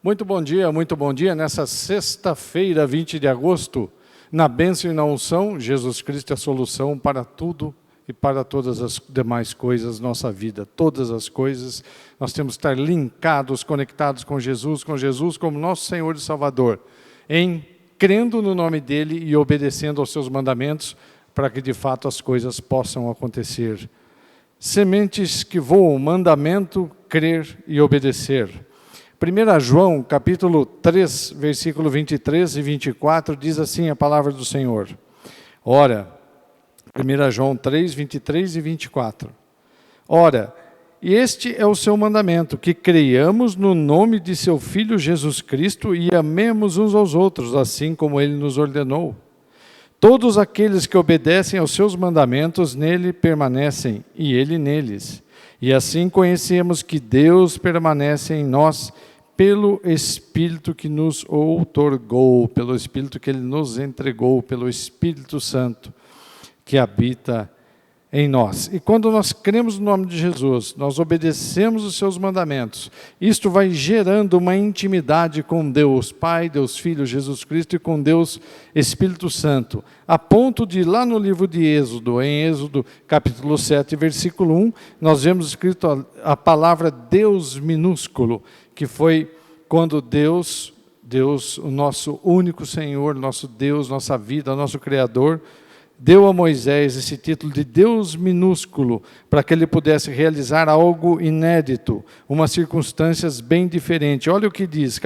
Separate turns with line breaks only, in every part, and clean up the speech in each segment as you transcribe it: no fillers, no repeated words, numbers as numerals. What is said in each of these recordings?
Muito bom dia. Nessa sexta-feira, 20 de agosto, na bênção e na unção, Jesus Cristo é a solução para tudo e para todas as demais coisas da nossa vida. Todas as coisas, nós temos que estar linkados, conectados com Jesus como nosso Senhor e Salvador, crendo no nome dEle e obedecendo aos seus mandamentos, para que de fato as coisas possam acontecer. Sementes que voam, mandamento, crer e obedecer. 1 João, capítulo 3, versículo 23 e 24, diz assim a palavra do Senhor. Ora, 1 João 3, 23 e 24. Ora, e este é o seu mandamento, que creiamos no nome de seu Filho Jesus Cristo e amemos uns aos outros, assim como Ele nos ordenou. Todos aqueles que obedecem aos seus mandamentos nele permanecem, e Ele neles. E assim conhecemos que Deus permanece em nós pelo Espírito que nos outorgou, pelo Espírito que Ele nos entregou, pelo Espírito Santo que habita em nós. E quando nós cremos no nome de Jesus, nós obedecemos os seus mandamentos, isto vai gerando uma intimidade com Deus Pai, Deus Filho, Jesus Cristo e com Deus Espírito Santo, a ponto de lá no livro de Êxodo, em Êxodo capítulo 7, versículo 1, nós vemos escrito a palavra Deus minúsculo, que foi quando Deus, o nosso único Senhor, nosso Deus, nossa vida, nosso Criador, deu a Moisés esse título de Deus minúsculo, para que ele pudesse realizar algo inédito, umas circunstâncias bem diferentes. Olha o que diz,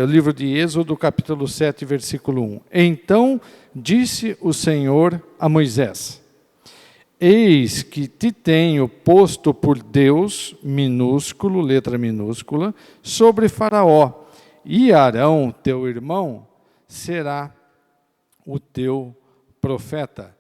livro de Êxodo, capítulo 7, versículo 1. Então disse o Senhor a Moisés: eis que te tenho posto por Deus, minúsculo, letra minúscula, sobre Faraó, e Arão, teu irmão, será o teu profeta.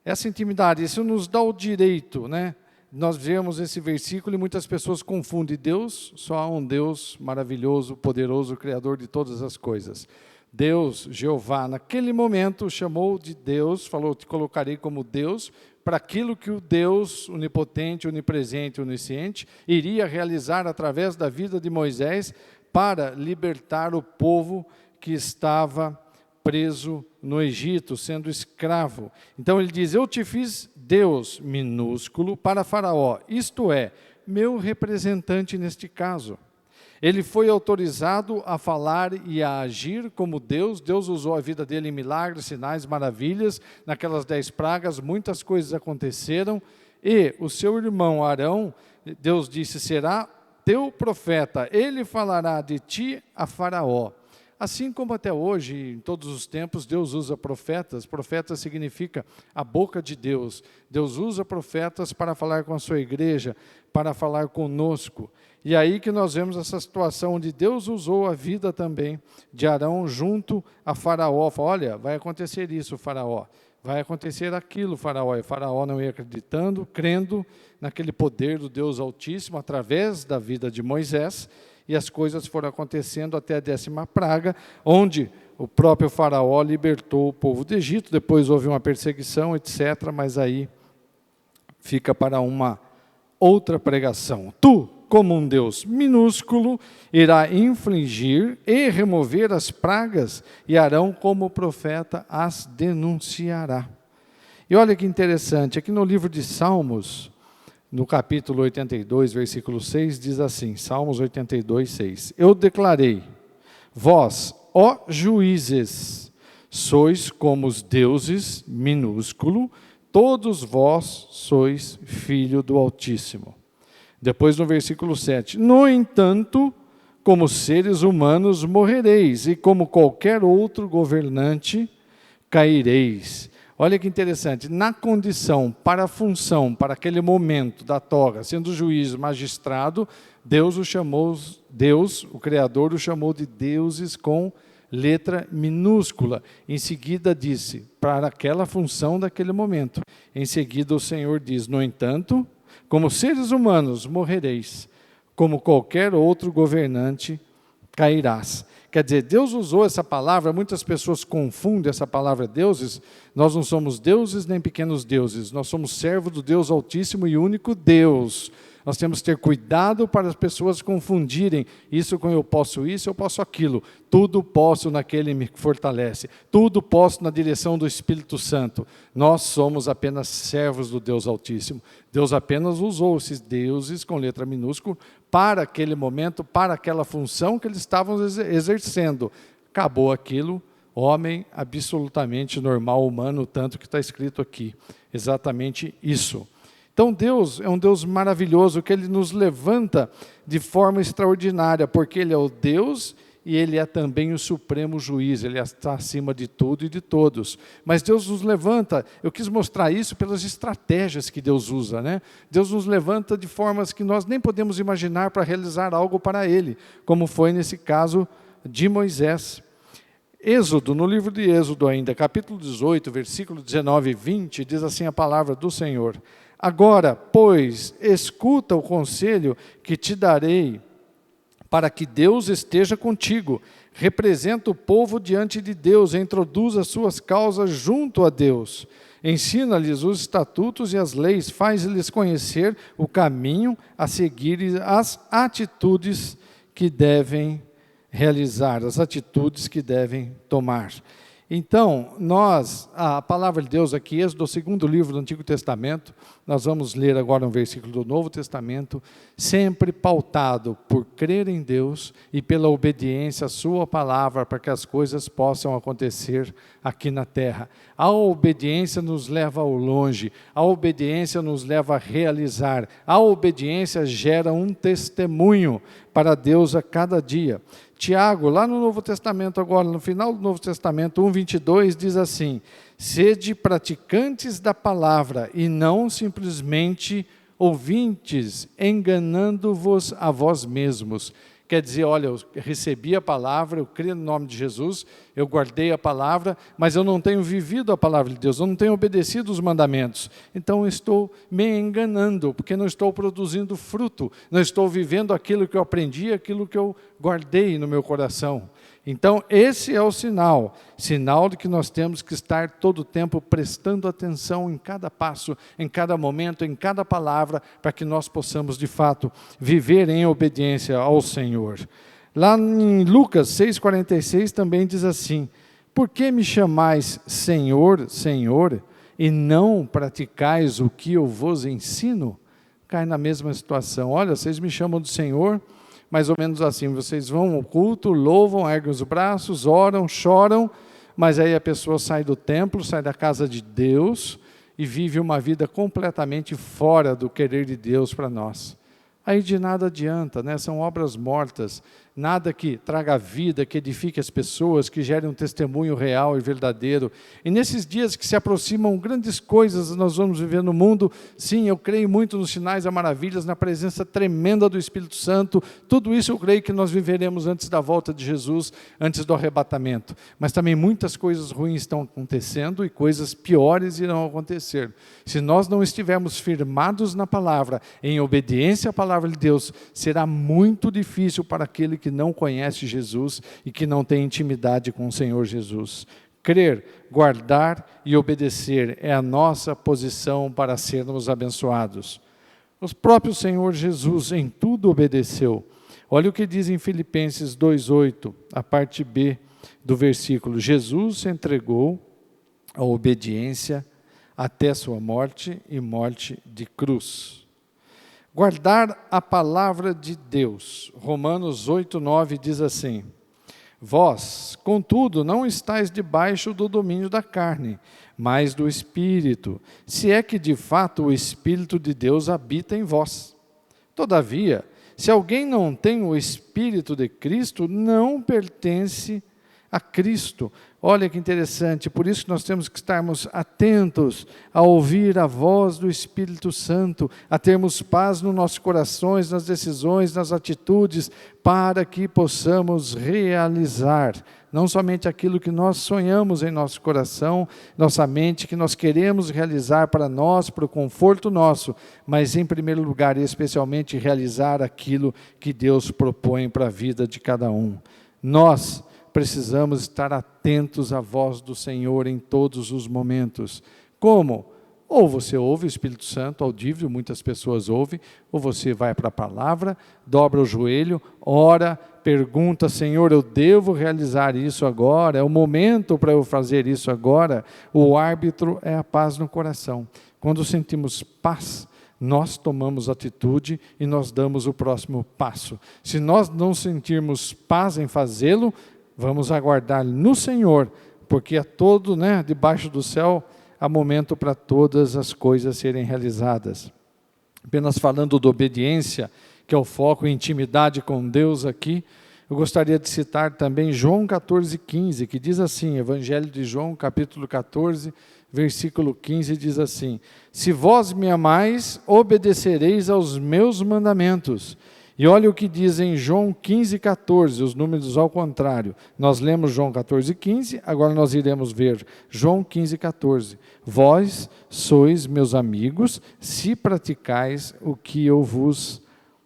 Essa intimidade, isso nos dá o direito, né? Nós vemos esse versículo e muitas pessoas confundem Deus, só há um Deus maravilhoso, poderoso, Criador de todas as coisas. Deus, Jeová, naquele momento chamou de Deus, falou, te colocarei como Deus, para aquilo que o Deus onipotente, onipresente, onisciente, iria realizar através da vida de Moisés para libertar o povo que estava preso no Egito, sendo escravo. Então ele diz, eu te fiz Deus minúsculo para Faraó, isto é, meu representante neste caso. Ele foi autorizado a falar e a agir como Deus. Deus usou a vida dele em milagres, sinais, maravilhas. Naquelas 10 pragas, muitas coisas aconteceram. E o seu irmão Arão, Deus disse, será teu profeta. Ele falará de ti a Faraó. Assim como até hoje, em todos os tempos, Deus usa profetas. Profeta significa a boca de Deus. Deus usa profetas para falar com a sua igreja, para falar conosco. E aí que nós vemos essa situação onde Deus usou a vida também de Arão junto a Faraó. Olha, vai acontecer isso, Faraó. Vai acontecer aquilo, Faraó. E Faraó não ia acreditando, crendo naquele poder do Deus Altíssimo através da vida de Moisés. E as coisas foram acontecendo até a 10ª praga, onde o próprio Faraó libertou o povo do Egito. Depois houve uma perseguição, etc. Mas aí fica para uma outra pregação. Tu, como um Deus minúsculo, irá infligir e remover as pragas, e Arão, como profeta, as denunciará. E olha que interessante, aqui no livro de Salmos, no capítulo 82, versículo 6, diz assim, Salmos 82, 6. Eu declarei, vós, ó juízes, sois como os deuses, minúsculo, todos vós sois filho do Altíssimo. Depois no versículo 7, no entanto, como seres humanos morrereis, e como qualquer outro governante caireis. Olha que interessante, na condição, para a função, para aquele momento da toga, sendo juiz, magistrado, Deus, o Criador, o chamou de deuses com letra minúscula. Em seguida disse, para aquela função daquele momento. Em seguida o Senhor diz, no entanto, como seres humanos morrereis, como qualquer outro governante cairás. Quer dizer, Deus usou essa palavra, muitas pessoas confundem essa palavra deuses. Nós não somos deuses nem pequenos deuses, nós somos servos do Deus Altíssimo e único Deus. Nós temos que ter cuidado para as pessoas confundirem isso com eu posso isso, eu posso aquilo. Tudo posso naquele que me fortalece. Tudo posso na direção do Espírito Santo. Nós somos apenas servos do Deus Altíssimo. Deus apenas usou esses deuses com letra minúscula para aquele momento, para aquela função que eles estavam exercendo. Acabou aquilo, homem absolutamente normal, humano, tanto que está escrito aqui. Exatamente isso. Então Deus é um Deus maravilhoso, que Ele nos levanta de forma extraordinária, porque Ele é o Deus e Ele é também o supremo juiz, Ele está acima de tudo e de todos. Mas Deus nos levanta, eu quis mostrar isso pelas estratégias que Deus usa, né? Deus nos levanta de formas que nós nem podemos imaginar para realizar algo para Ele, como foi nesse caso de Moisés. Êxodo, no livro de Êxodo ainda, capítulo 18, versículo 19 e 20, diz assim a palavra do Senhor: agora, pois, escuta o conselho que te darei, para que Deus esteja contigo. Representa o povo diante de Deus, introduz as suas causas junto a Deus. Ensina-lhes os estatutos e as leis, faz-lhes conhecer o caminho a seguir e as atitudes que devem realizar, as atitudes que devem tomar. Então, a palavra de Deus aqui, Êxodo, segundo livro do Antigo Testamento, nós vamos ler agora um versículo do Novo Testamento, sempre pautado por crer em Deus e pela obediência à sua palavra, para que as coisas possam acontecer aqui na terra. A obediência nos leva ao longe, a obediência nos leva a realizar, a obediência gera um testemunho para Deus a cada dia. Tiago, lá no Novo Testamento agora, no final do Novo Testamento, 1:22, diz assim: sede praticantes da palavra e não simplesmente ouvintes, enganando-vos a vós mesmos. Quer dizer, olha, eu recebi a palavra, eu creio no nome de Jesus, eu guardei a palavra, mas eu não tenho vivido a palavra de Deus, eu não tenho obedecido os mandamentos. Então eu estou me enganando, porque não estou produzindo fruto, não estou vivendo aquilo que eu aprendi, aquilo que eu guardei no meu coração. Então esse é o sinal de que nós temos que estar todo o tempo prestando atenção em cada passo, em cada momento, em cada palavra, para que nós possamos de fato viver em obediência ao Senhor. Lá em Lucas 6,46 também diz assim: por que me chamais Senhor, Senhor, e não praticais o que eu vos ensino? Cai na mesma situação. Olha, vocês me chamam de Senhor, mais ou menos assim, vocês vão ao culto, louvam, erguem os braços, oram, choram, mas aí a pessoa sai do templo, sai da casa de Deus e vive uma vida completamente fora do querer de Deus para nós. Aí de nada adianta, né? São obras mortas, nada que traga vida, que edifique as pessoas, que gere um testemunho real e verdadeiro. E nesses dias que se aproximam grandes coisas, nós vamos viver no mundo. Sim, eu creio muito nos sinais e maravilhas, na presença tremenda do Espírito Santo. Tudo isso eu creio que nós viveremos antes da volta de Jesus, antes do arrebatamento. Mas também muitas coisas ruins estão acontecendo e coisas piores irão acontecer. Se nós não estivermos firmados na palavra, em obediência à palavra de Deus, será muito difícil para aquele que não conhece Jesus e que não tem intimidade com o Senhor Jesus. Crer, guardar e obedecer é a nossa posição para sermos abençoados. O próprio Senhor Jesus em tudo obedeceu. Olha o que diz em Filipenses 2:8, a parte B do versículo: Jesus se entregou à obediência até sua morte e morte de cruz. Guardar a palavra de Deus. Romanos 8:9 diz assim: vós, contudo, não estáis debaixo do domínio da carne, mas do Espírito, se é que de fato o Espírito de Deus habita em vós. Todavia, se alguém não tem o Espírito de Cristo, não pertence a Cristo. Olha que interessante, por isso que nós temos que estarmos atentos a ouvir a voz do Espírito Santo, a termos paz nos nossos corações, nas decisões, nas atitudes, para que possamos realizar não somente aquilo que nós sonhamos em nosso coração, nossa mente, que nós queremos realizar para nós, para o conforto nosso, mas em primeiro lugar, especialmente, realizar aquilo que Deus propõe para a vida de cada um. Nós precisamos estar atentos à voz do Senhor em todos os momentos. Como? ou você ouve o Espírito Santo audível, muitas pessoas ouvem, ou você vai para a palavra, dobra o joelho, ora, pergunta: Senhor, eu devo realizar isso agora? É o momento para eu fazer isso agora? O árbitro é a paz no coração. Quando sentimos paz, nós tomamos atitude e nós damos o próximo passo. Se nós não sentirmos paz em fazê-lo, vamos aguardar no Senhor, porque a todo, debaixo do céu, há momento para todas as coisas serem realizadas. Apenas falando de obediência, que é o foco em intimidade com Deus aqui, eu gostaria de citar também João 14,15, que diz assim, Evangelho de João, capítulo 14, versículo 15, diz assim: se vós me amais, obedecereis aos meus mandamentos. E olha o que diz em João 15,14, os números ao contrário. Nós lemos João 14,15, agora nós iremos ver João 15,14. Vós sois meus amigos, se praticais o que eu vos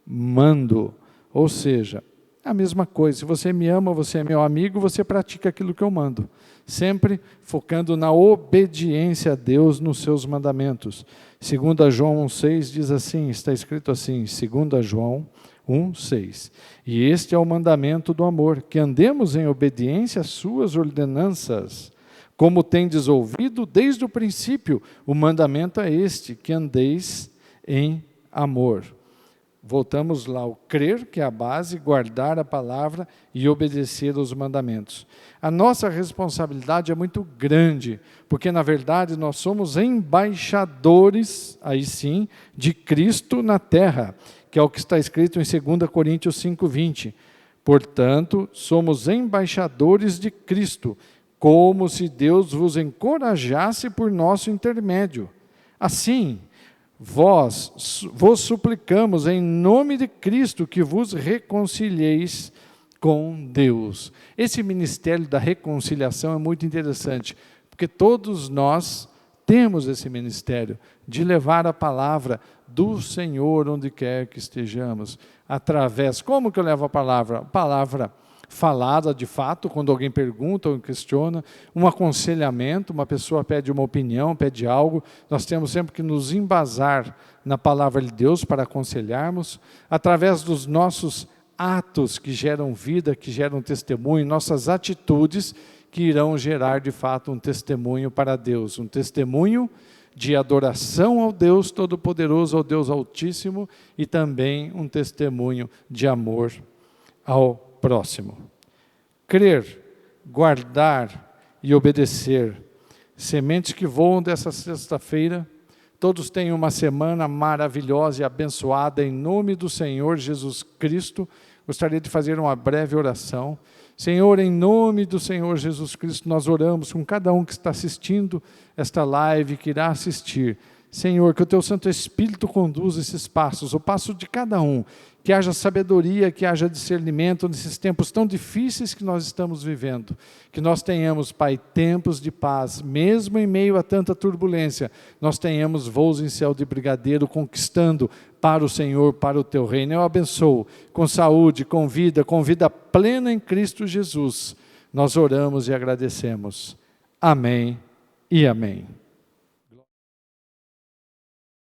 mando. Ou seja, a mesma coisa, se você me ama, você é meu amigo, você pratica aquilo que eu mando. Sempre focando na obediência a Deus nos seus mandamentos. 2 João 1,6 diz assim, está escrito assim, 2 João 1,6. E este é o mandamento do amor, que andemos em obediência às suas ordenanças. Como tendes ouvido desde o princípio, o mandamento é este, que andeis em amor. Voltamos lá, o crer, que é a base, guardar a palavra e obedecer aos mandamentos. A nossa responsabilidade é muito grande, porque na verdade nós somos embaixadores, aí sim, de Cristo na terra, que é o que está escrito em 2 Coríntios 5,20. Portanto, somos embaixadores de Cristo, como se Deus vos encorajasse por nosso intermédio. Assim, vos suplicamos em nome de Cristo que vos reconcilieis com Deus. Esse ministério da reconciliação é muito interessante, porque todos nós temos esse ministério de levar a palavra do Senhor onde quer que estejamos. Como que eu levo a palavra? A palavra falada de fato, quando alguém pergunta ou questiona, um aconselhamento, uma pessoa pede uma opinião, pede algo, nós temos sempre que nos embasar na palavra de Deus para aconselharmos, através dos nossos atos que geram vida, que geram testemunho, nossas atitudes que irão gerar de fato um testemunho para Deus, um testemunho de adoração ao Deus Todo-Poderoso, ao Deus Altíssimo, e também um testemunho de amor ao próximo. Crer, guardar e obedecer. Sementes que voam dessa sexta-feira. Todos tenham uma semana maravilhosa e abençoada em nome do Senhor Jesus Cristo. Gostaria de fazer uma breve oração. Senhor, em nome do Senhor Jesus Cristo, nós oramos com cada um que está assistindo esta live, que irá assistir. Senhor, que o Teu Santo Espírito conduza esses passos, o passo de cada um, que haja sabedoria, que haja discernimento nesses tempos tão difíceis que nós estamos vivendo. Que nós tenhamos, Pai, tempos de paz, mesmo em meio a tanta turbulência, nós tenhamos voos em céu de brigadeiro, conquistando para o Senhor, para o Teu reino. Eu abençoo com saúde, com vida plena em Cristo Jesus. Nós oramos e agradecemos. Amém e amém.